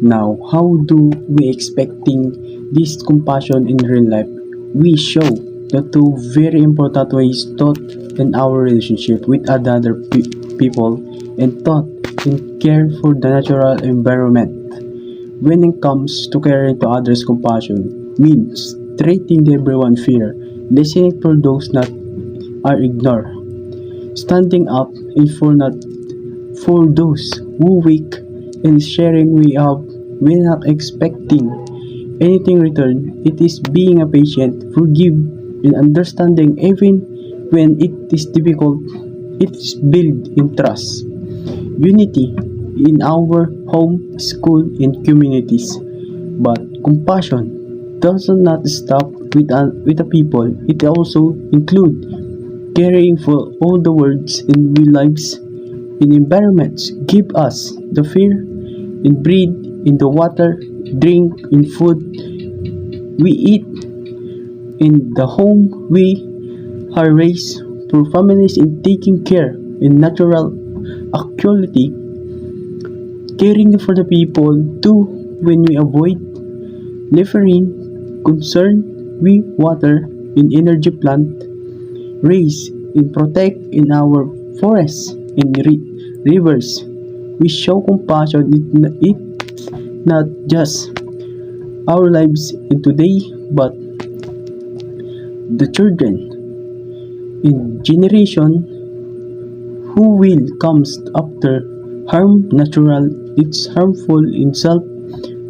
Now, how do we expecting this compassion in real life? We show the two very important ways thought in our relationship with other people and thought in care for the natural environment. When it comes to caring to others, compassion means treating everyone fair, listening for those that are ignored, standing up in for not for those who weak, and sharing we have when not expecting anything return. It is being a patient, forgive, and understanding even when it is difficult. It is built in trust, unity in our home, school, and communities. But compassion does not stop with the people. It also includes caring for all the words in we lives in environments give us the fear and breathe in the water, drink in food we eat, in the home we are raised, for families in taking care in natural actuality, caring for the people too when we avoid littering, concern we water in energy plant, raise and protect in our forests and rivers. We show compassion it not just our lives in today but the children in generation who will comes after. Harm natural, it's harmful in self.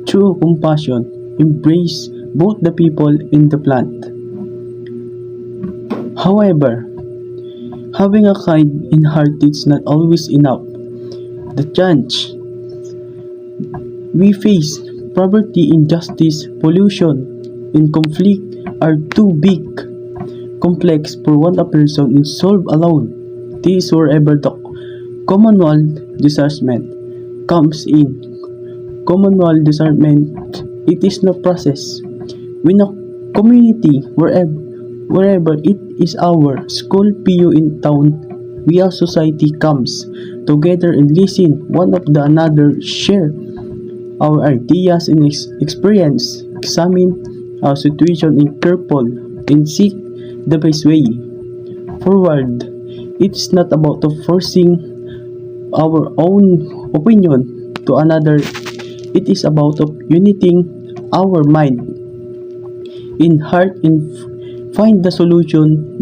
True compassion embrace both the people and the plant. However, having a kind in heart is not always enough. The challenge we face, poverty, injustice, pollution, and conflict are too big, complex for one person to solve alone. This is wherever the Commonwealth discernment comes in. Commonwealth discernment, it is no process. When a community, wherever it is our school, PU in town, we as society comes together and listen one of the another, share our ideas and experience, examine our situation in careful and seek the best way forward. It's not about forcing our own opinion to another. It is about uniting our mind in heart and find the solution